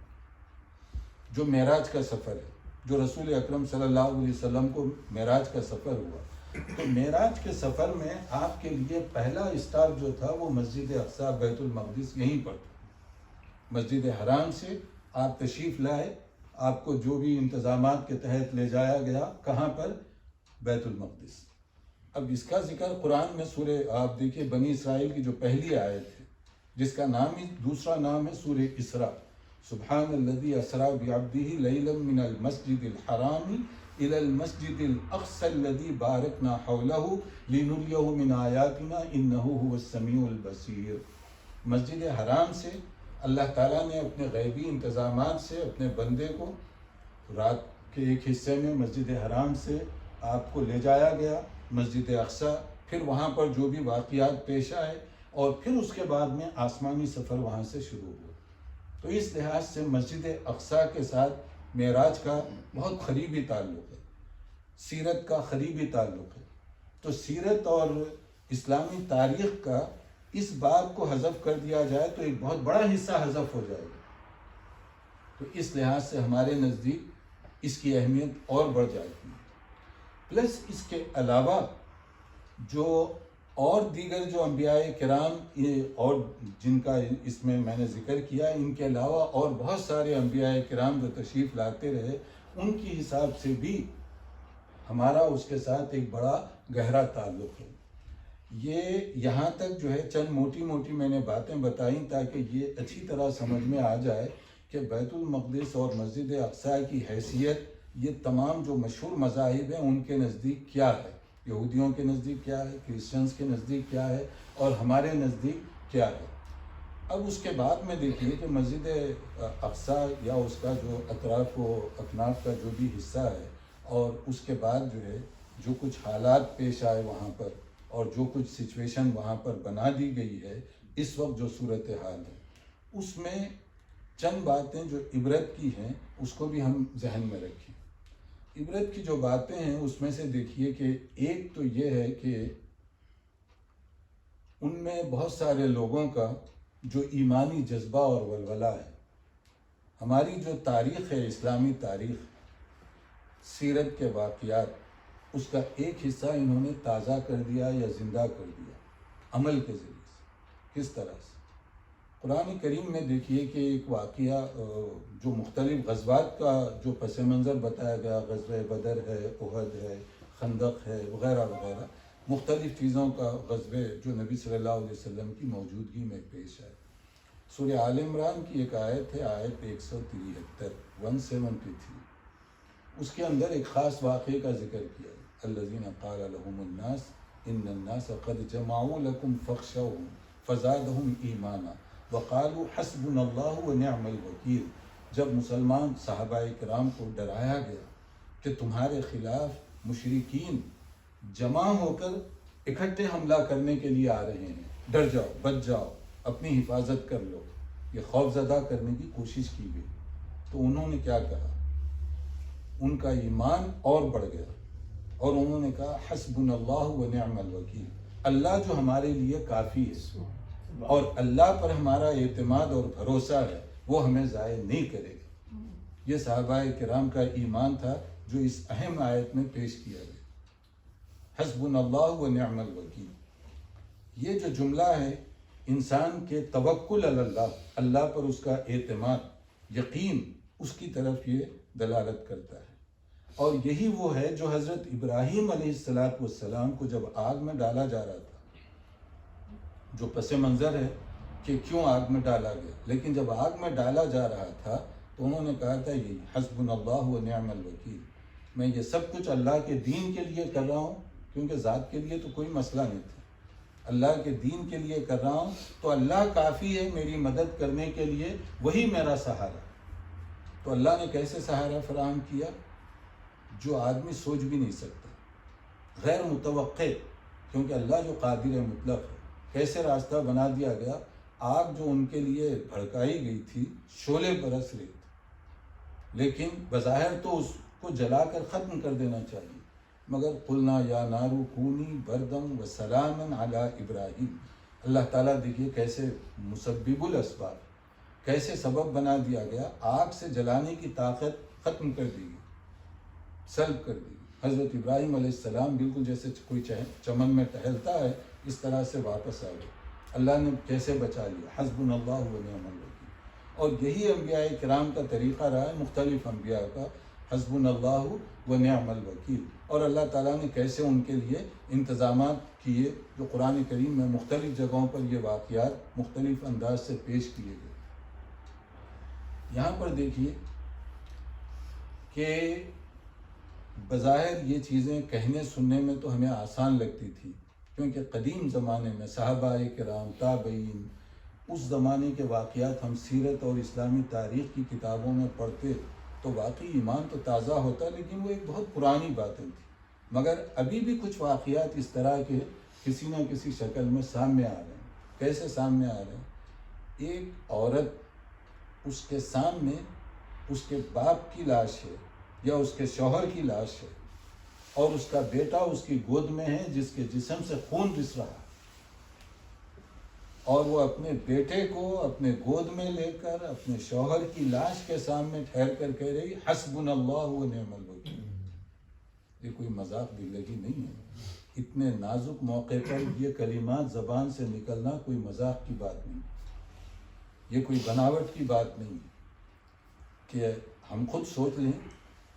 جو معراج کا سفر ہے، جو رسول اکرم صلی اللہ علیہ وسلم کو معراج کا سفر ہوا. تو معراج کے سفر میں آپ کے لیے پہلا اسٹاپ جو تھا وہ مسجد اقصی بیت المقدس یہیں پر تھا. مسجد حرام سے آپ تشریف لائے، آپ کو جو بھی انتظامات کے تحت لے جایا گیا، کہاں پر؟ بیت المقدس. اب اس کا ذکر قرآن میں سورہ، آپ دیکھیے بنی اسرائیل کی جو پہلی آیت ہے، جس کا نام ہی دوسرا نام ہے سورہ اسراء. سبحان الذی اسریٰ بعبدہ لیلا من المسجد الحرام الی المسجد الاقصی الذی بارکنا حولہ لنریہ من آیاتنا انہ هو السمیع البصیر. مسجد حرام سے اللہ تعالیٰ نے اپنے غیبی انتظامات سے اپنے بندے کو رات کے ایک حصے میں مسجد حرام سے آپ کو لے جایا گیا، مسجد اقصی، پھر وہاں پر جو بھی واقعات پیش آئے، اور پھر اس کے بعد میں آسمانی سفر وہاں سے شروع ہوا. تو اس لحاظ سے مسجد اقصی کے ساتھ معراج کا بہت قریبی تعلق ہے، سیرت کا قریبی تعلق ہے. تو سیرت اور اسلامی تاریخ کا اس بات کو حذف کر دیا جائے تو ایک بہت بڑا حصہ حذف ہو جائے گا. تو اس لحاظ سے ہمارے نزدیک اس کی اہمیت اور بڑھ جاتی ہے. پلس اس کے علاوہ جو اور دیگر جو انبیاء کرام اور جن کا اس میں نے ذکر کیا، ان کے علاوہ اور بہت سارے انبیاء کرام جو تشریف لاتے رہے، ان کی حساب سے بھی ہمارا اس کے ساتھ ایک بڑا گہرا تعلق ہے. یہ یہاں تک جو ہے چند موٹی موٹی میں نے باتیں بتائیں تاکہ یہ اچھی طرح سمجھ میں آ جائے کہ بیت المقدس اور مسجد اقصی کی حیثیت، یہ تمام جو مشہور مذاہب ہیں ان کے نزدیک کیا ہے، یہودیوں کے نزدیک کیا ہے، کرسچنز کے نزدیک کیا ہے، اور ہمارے نزدیک کیا ہے. اب اس کے بعد میں دیکھیے کہ مسجد اقصی یا اس کا جو اطراف و اکناف کا جو بھی حصہ ہے، اور اس کے بعد جو ہے جو کچھ حالات پیش آئے وہاں پر، اور جو کچھ سچویشن وہاں پر بنا دی گئی ہے اس وقت جو صورتحال ہے، اس میں چند باتیں جو عبرت کی ہیں اس کو بھی ہم ذہن میں رکھیں. عبرت کی جو باتیں ہیں اس میں سے دیکھیے کہ ایک تو یہ ہے کہ ان میں بہت سارے لوگوں کا جو ایمانی جذبہ اور ولولہ ہے. ہماری جو تاریخ ہے، اسلامی تاریخ، سیرت کے واقعات، اس کا ایک حصہ انہوں نے تازہ کر دیا یا زندہ کر دیا عمل کے ذریعے سے. کس طرح سے؟ قرآن کریم میں دیکھیے کہ ایک واقعہ جو مختلف غزوات کا جو پس منظر بتایا گیا، غزوہ بدر ہے، احد ہے، خندق ہے، وغیرہ وغیرہ، مختلف چیزوں کا غزوے جو نبی صلی اللہ علیہ وسلم کی موجودگی میں پیش آئے. سورہ آل عمران کی ایک آیت ہے، آیت 173 173. اس کے اندر ایک خاص واقعے کا ذکر کیا ہے. الذین قال لهم الناس ان الناس قد جمعوا لكم فاخشوهم فزادهم ایمانا وقالوا حسبنا اللہ ونعم الوکیل. جب مسلمان صحابہ کرام کو ڈرایا گیا کہ تمہارے خلاف مشرکین جمع ہو کر اکٹھے حملہ کرنے کے لیے آ رہے ہیں، ڈر جاؤ، بچ جاؤ، اپنی حفاظت کر لو، یہ خوف زدہ کرنے کی کوشش کی گئی. تو انہوں نے کیا کہا؟ ان کا ایمان اور بڑھ گیا اور انہوں نے کہا حسبنا اللہ و نعم الوکیل، اللہ جو ہمارے لیے کافی ہے اور اللہ پر ہمارا اعتماد اور بھروسہ ہے، وہ ہمیں ضائع نہیں کرے گا۔ یہ صحابہ کرام کا ایمان تھا جو اس اہم آیت میں پیش کیا گیا، حسبنا اللہ و نعم الوکیل۔ یہ جو جملہ ہے انسان کے توکل علی اللہ، اللہ پر اس کا اعتماد، یقین، اس کی طرف یہ دلالت کرتا ہے۔ اور یہی وہ ہے جو حضرت ابراہیم علیہ السلام کو جب آگ میں ڈالا جا رہا تھا، جو پس منظر ہے کہ کیوں آگ میں ڈالا گیا، لیکن جب آگ میں ڈالا جا رہا تھا تو انہوں نے کہا تھا یہی حسبنا اللہ و نعم الوکیل، میں یہ سب کچھ اللہ کے دین کے لیے کر رہا ہوں، کیونکہ ذات کے لیے تو کوئی مسئلہ نہیں تھا، اللہ کے دین کے لیے کر رہا ہوں تو اللہ کافی ہے میری مدد کرنے کے لیے، وہی میرا سہارا۔ تو اللہ نے کیسے سہارا فراہم کیا جو آدمی سوچ بھی نہیں سکتا، غیر متوقع، کیونکہ اللہ جو قادر مطلق ہے۔ کیسے راستہ بنا دیا گیا، آگ جو ان کے لیے بھڑکائی گئی تھی شعلے برس رہی تھی، لیکن بظاہر تو اس کو جلا کر ختم کر دینا چاہیے، مگر قلنا یا نارو کونی بردم و سلامن علی ابراہیم۔ اللہ تعالیٰ دیکھیے کیسے مسبب الاسباب، کیسے سبب بنا دیا گیا، آگ سے جلانے کی طاقت ختم کر دی گئی، سلب کر دی۔ حضرت ابراہیم علیہ السلام بالکل جیسے کوئی چمن میں ٹہلتا ہے اس طرح سے واپس آ گئے، اللہ نے کیسے بچا لیا، حسبنا اللہ و نعم الوکیل۔ اور یہی انبیاء کرام کا طریقہ رہا ہے، مختلف انبیاء کا، حسبنا اللہ و نعم الوکیل۔ اور اللہ تعالیٰ نے کیسے ان کے لیے انتظامات کیے، جو قرآن کریم میں مختلف جگہوں پر یہ واقعات مختلف انداز سے پیش کیے گئے۔ یہاں پر دیکھیے کہ بظاہر یہ چیزیں کہنے سننے میں تو ہمیں آسان لگتی تھی، کیونکہ قدیم زمانے میں صحابہ کرام، تابعین، اس زمانے کے واقعات ہم سیرت اور اسلامی تاریخ کی کتابوں میں پڑھتے تو واقعی ایمان تو تازہ ہوتا، لیکن وہ ایک بہت پرانی باتیں تھی۔ مگر ابھی بھی کچھ واقعات اس طرح کے کسی نہ کسی شکل میں سامنے آ رہے ہیں۔ کیسے سامنے آ رہے ہیں؟ ایک عورت، اس کے سامنے اس کے باپ کی لاش ہے یا اس کے شوہر کی لاش ہے، اور اس کا بیٹا اس کی گود میں ہے جس کے جسم سے خون رس رہا ہے، اور وہ اپنے بیٹے کو اپنے گود میں لے کر اپنے شوہر کی لاش کے سامنے ٹھہر کر کہہ رہی حسبنا اللہ و نعم الوکیل۔ یہ کوئی مذاق بھی لگی نہیں ہے، اتنے نازک موقع پر یہ کلمات زبان سے نکلنا کوئی مذاق کی بات نہیں، یہ کوئی بناوٹ کی بات نہیں ہے۔ کہ ہم خود سوچ لیں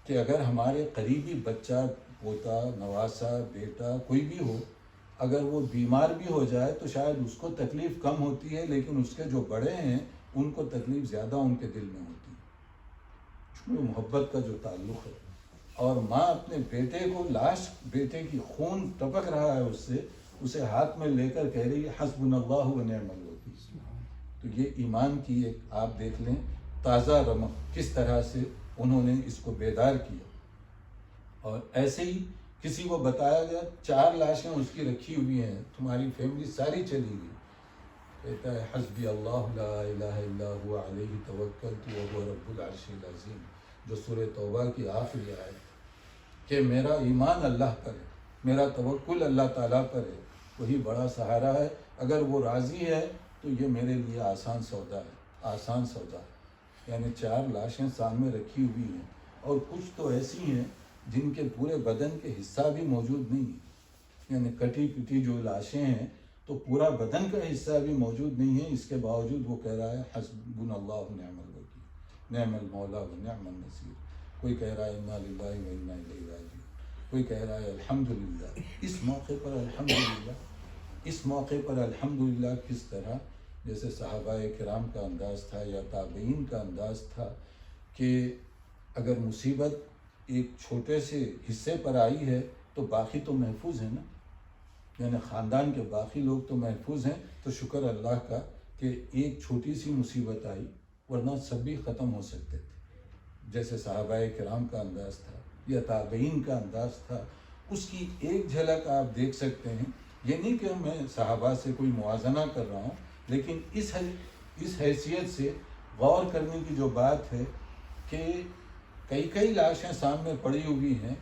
کہ اگر ہمارے قریبی بچہ، پوتا، نواسا، بیٹا، کوئی بھی ہو، اگر وہ بیمار بھی ہو جائے تو شاید اس کو تکلیف کم ہوتی ہے، لیکن اس کے جو بڑے ہیں ان کو تکلیف زیادہ ان کے دل میں ہوتی ہے، چونکہ محبت کا جو تعلق ہے۔ اور ماں اپنے بیٹے کو، لاش بیٹے کی خون ٹپک رہا ہے اس سے، اسے ہاتھ میں لے کر کہہ رہی ہے حسبنا اللہ و نعم الوکیل۔ تو یہ ایمان کی ایک آپ دیکھ لیں تازہ رمق، کس طرح سے انہوں نے اس کو بیدار کیا۔ اور ایسے ہی کسی کو بتایا گیا 4 لاشیں اس کی رکھی ہوئی ہیں، تمہاری فیملی ساری چلی گئی، کہتا ہے حسبی اللہ لا الہ الا هو علیہ توکلت وهو رب العرش العظیم، جو سورہ توبہ کی آخری آیت، کہ میرا ایمان اللہ پر ہے، میرا توکل اللہ تعالیٰ پر ہے، وہی بڑا سہارا ہے، اگر وہ راضی ہے تو یہ میرے لیے آسان سودا ہے، آسان سودا ہے۔ یعنی 4 لاشیں سامنے رکھی ہوئی ہیں، اور کچھ تو ایسی ہیں جن کے پورے بدن کے حصہ بھی موجود نہیں ہے، یعنی کٹی پٹی جو لاشیں ہیں تو پورا بدن کا حصہ بھی موجود نہیں ہے، اس کے باوجود وہ کہہ رہا ہے حسبنا اللہ و نعم الوکیل، نعم المولا و نعم النصیر۔ کوئی کہہ رہا ہے انا للہ و انا الیہ راجعون، کوئی کہہ رہا ہے الحمدللہ۔ اس موقع پر الحمدللہ، اس موقع پر الحمدللہ کس طرح جیسے صحابہ کرام کا انداز تھا یا تابعین کا انداز تھا کہ اگر مصیبت ایک چھوٹے سے حصے پر آئی ہے تو باقی تو محفوظ ہیں نا، یعنی خاندان کے باقی لوگ تو محفوظ ہیں، تو شکر اللہ کا کہ ایک چھوٹی سی مصیبت آئی، ورنہ سب بھی ختم ہو سکتے تھے۔ جیسے صحابہ کرام کا انداز تھا یا تابعین کا انداز تھا، اس کی ایک جھلک آپ دیکھ سکتے ہیں۔ یہ نہیں کہ میں صحابہ سے کوئی موازنہ کر رہا ہوں، لیکن اس حیثیت سے غور کرنے کی جو بات ہے کہ کئی لاشیں سامنے پڑی ہوئی ہیں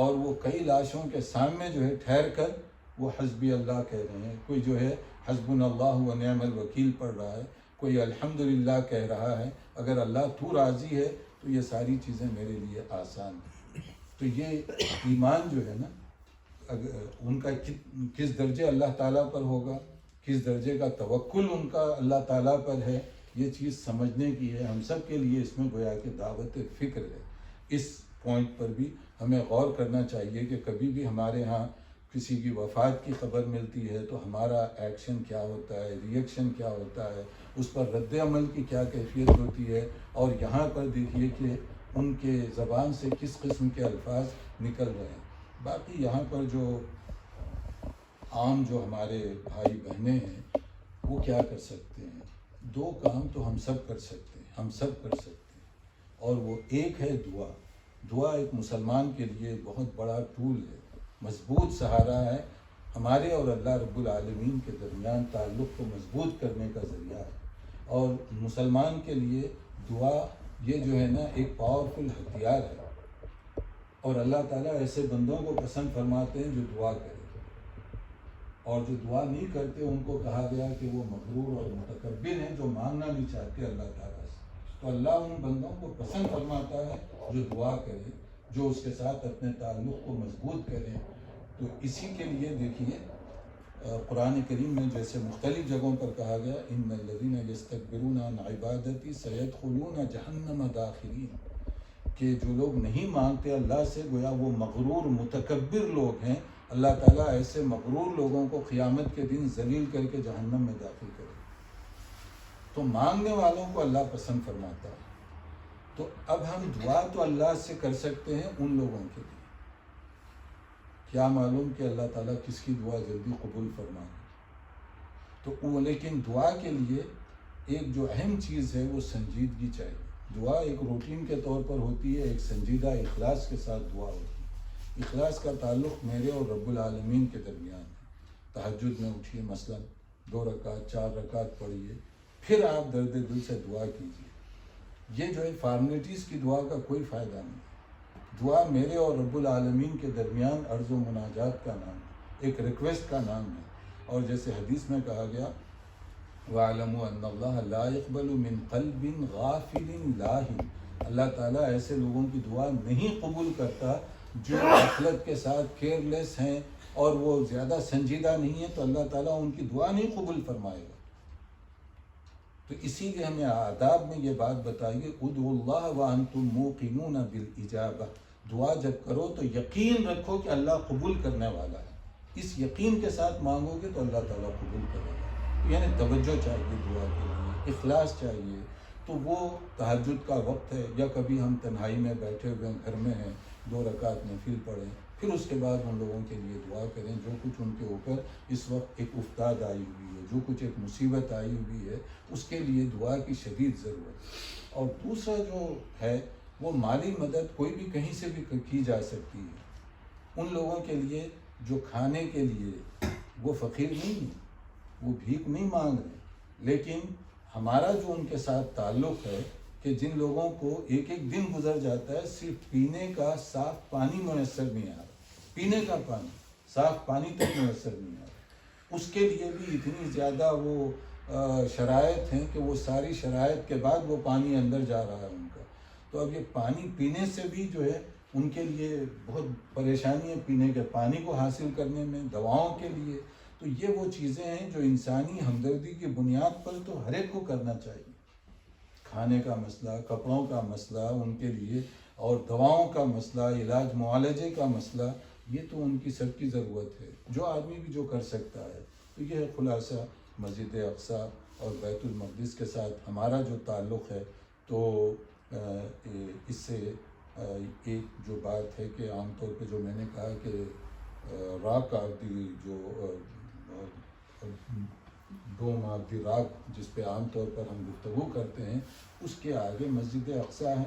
اور وہ کئی لاشوں کے سامنے جو ہے ٹھہر کر وہ حسبی اللہ کہہ رہے ہیں. کوئی جو ہے حسبنا اللہ و نعم الوکیل پڑھ رہا ہے, کوئی الحمدللہ کہہ رہا ہے. اگر اللہ تو راضی ہے تو یہ ساری چیزیں میرے لیے آسان ہیں. تو یہ ایمان جو ہے نا, ان کا کس درجے اللہ تعالیٰ پر ہوگا, کس درجے کا توکل ان کا اللہ تعالیٰ پر ہے, یہ چیز سمجھنے کی ہے. ہم سب کے لیے اس میں گویا کہ دعوت فکر ہے. اس پوائنٹ پر بھی ہمیں غور کرنا چاہیے کہ کبھی بھی ہمارے ہاں کسی کی وفات کی خبر ملتی ہے تو ہمارا ایکشن کیا ہوتا ہے, ری ایکشن کیا ہوتا ہے, اس پر رد عمل کی کیا کیفیت ہوتی ہے. اور یہاں پر دیکھیے کہ ان کے زبان سے کس قسم کے الفاظ نکل رہے ہیں. باقی یہاں پر جو عام جو ہمارے بھائی بہنیں ہیں وہ کیا کر سکتے ہیں؟ دو کام تو ہم سب کر سکتے ہیں, اور وہ ایک ہے دعا. دعا ایک مسلمان کے لیے بہت بڑا ٹول ہے, مضبوط سہارا ہے, ہمارے اور اللہ رب العالمین کے درمیان تعلق کو مضبوط کرنے کا ذریعہ ہے. اور مسلمان کے لیے دعا یہ جو ہے نا ایک پاورفل ہتھیار ہے. اور اللہ تعالیٰ ایسے بندوں کو پسند فرماتے ہیں جو دعا کریں, اور جو دعا نہیں کرتے ان کو کہا گیا کہ وہ مغرور اور متکبر ہیں, جو مانگنا نہیں چاہتے اللہ تعالیٰ سے. تو اللہ ان بندوں کو پسند فرماتا ہے جو دعا کریں, جو اس کے ساتھ اپنے تعلق کو مضبوط کریں. تو اسی کے لیے دیکھیے قرآن کریم میں جیسے مختلف جگہوں پر کہا گیا ان الذین یستکبرون عن عبادتی سیدخلون جہنم داخرین, کہ جو لوگ نہیں مانگتے اللہ سے گویا وہ مغرور متکبر لوگ ہیں. اللہ تعالیٰ ایسے مغرور لوگوں کو قیامت کے دن ذلیل کر کے جہنم میں داخل کرے. تو مانگنے والوں کو اللہ پسند فرماتا ہے. تو اب ہم دعا تو اللہ سے کر سکتے ہیں ان لوگوں کے لیے, کیا معلوم کہ اللہ تعالیٰ کس کی دعا جلدی قبول فرمائے. تو لیکن دعا کے لیے ایک جو اہم چیز ہے وہ سنجیدگی چاہیے. دعا ایک روٹین کے طور پر ہوتی ہے, ایک سنجیدہ اخلاص کے ساتھ دعا ہوتی ہے. اخلاص کا تعلق میرے اور رب العالمین کے درمیان ہے. تہجد میں اٹھیے مثلا 2 رکعت 4 رکعت پڑھیے, پھر آپ درد دل سے دعا کیجیے. یہ جو ہے فارمیلٹیز کی دعا کا کوئی فائدہ نہیں. دعا میرے اور رب العالمین کے درمیان عرض و مناجات کا نام ہے, ایک ریکویسٹ کا نام ہے. اور جیسے حدیث میں کہا گیا وَاعْلَمُوا أَنَّ اللَّهَ لَا يَقْبَلُ مِنْ قَلْبٍ غَافِلٍ لَاهٍ, اللہ تعالیٰ ایسے لوگوں کی دعا نہیں قبول کرتا جو غفلت کے ساتھ کیئرلیس ہیں اور وہ زیادہ سنجیدہ نہیں ہیں. تو اللہ تعالیٰ ان کی دعا نہیں قبول فرمائے گا. تو اسی لیے ہمیں آداب میں یہ بات بتائیے ادعوا اللہ وانتم موقنون بالاجابہ, دعا جب کرو تو یقین رکھو کہ اللہ قبول کرنے والا ہے. اس یقین کے ساتھ مانگو گے تو اللہ تعالیٰ قبول کرے گا. یعنی توجہ چاہیے دعا کے لیے, اخلاص چاہیے. تو وہ تہجد کا وقت ہے یا کبھی ہم تنہائی میں بیٹھے ہوئے گھر میں ہیں 2 رکعت نفل پڑھیں, پھر اس کے بعد ان لوگوں کے لیے دعا کریں جو کچھ ان کے اوپر اس وقت ایک افتاد آئی ہوئی ہے, جو کچھ ایک مصیبت آئی ہوئی ہے, اس کے لیے دعا کی شدید ضرورت ہے. اور دوسرا جو ہے وہ مالی مدد کوئی بھی کہیں سے بھی کی جا سکتی ہے. ان لوگوں کے لیے جو کھانے کے لیے وہ فقیر نہیں ہیں, وہ بھیک نہیں مانگ رہے, لیکن ہمارا جو ان کے ساتھ تعلق ہے کہ جن لوگوں کو ایک دن گزر جاتا ہے صرف پینے کا صاف پانی میسر نہیں آ رہا, پینے کا پانی صاف پانی تک میسر نہیں آ رہا, اس کے لیے بھی اتنی زیادہ وہ شرائط ہیں کہ وہ ساری شرائط کے بعد وہ پانی اندر جا رہا ہے ان کا. تو اب یہ پانی پینے سے بھی جو ہے ان کے لیے بہت پریشانی ہے, پینے کے پانی کو حاصل کرنے میں, دواؤں کے لیے. تو یہ وہ چیزیں ہیں جو انسانی ہمدردی کی بنیاد پر تو ہر ایک کو کرنا چاہیے. کھانے کا مسئلہ, کپڑوں کا مسئلہ ان کے لیے, اور دواؤں کا مسئلہ, علاج معالجے کا مسئلہ, یہ تو ان کی سب کی ضرورت ہے, جو آدمی بھی جو کر سکتا ہے. تو یہ ہے خلاصہ مسجد اقصیٰ اور بیت المقدس کے ساتھ ہمارا جو تعلق ہے. تو اس سے ایک جو بات ہے کہ عام طور پہ جو میں نے کہا کہ راک آف دی جو ڈوم آف دی راک جس پہ عام طور پر ہم گفتگو کرتے ہیں, اس کے آگے مسجد اقصیٰ ہے,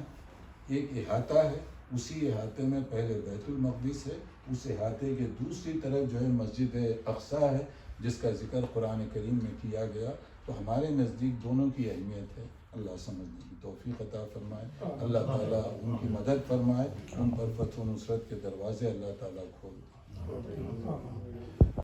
ایک احاطہ ہے, اسی احاطے میں پہلے بیت المقدس ہے, اس احاطے کے دوسری طرف جو ہے مسجد اقصیٰ ہے جس کا ذکر قرآن کریم میں کیا گیا. تو ہمارے نزدیک دونوں کی اہمیت ہے. اللہ سمجھنے کی توفیق عطا فرمائے، اللہ تعالیٰ ان کی مدد فرمائے، ان پر فتح و نصرت کے دروازے اللہ تعالیٰ کھول دے۔